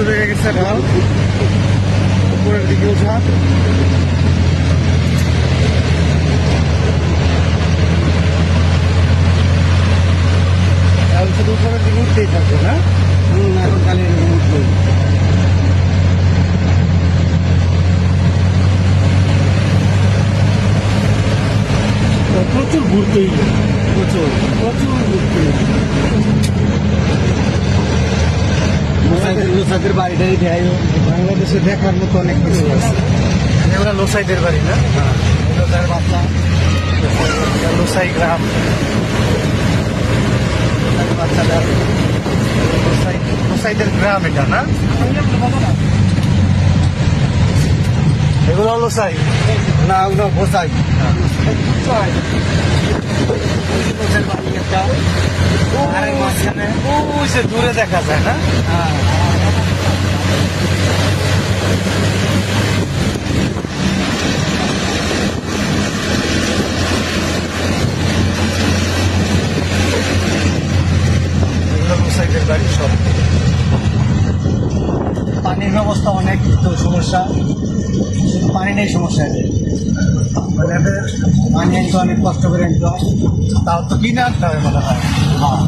শুরু হয়ে গেছে ঢাল উপরের দিকে ওঠা। শুধু উপরের দিকে উঠতেই থাকবে না? এখন খালি এরকম উঠবো। প্রচুর ঘুরতেই প্রচুর প্রচুর ঘুরতে। লোসাদের বাড়িটাই দেয় বাংলাদেশে দেখার মতো অনেক কিছু আছে। এগুলো লোসাইদের বাড়ি না? লোসার বাচ্চা লোসাই গ্রাম, বাচ্চারা লোসাইদের গ্রাম এটা না? এগুলো লোসাই না ওগুলো বসাই লোসের বাড়ি একটা আরেক মাঝখানে ওই যে দূরে দেখা যায় না? হ্যাঁ এগুলো লোসাইদের বাড়ি সব। পানির ব্যবস্থা অনেক তো সমস্যা, শুধু পানি নেই সমস্যা এদের। মানে এদের পানি আনতে অনেক কষ্ট করে আনতে হয়। তাও তো কিনে আনতে হবে মনে হয়। হ্যাঁ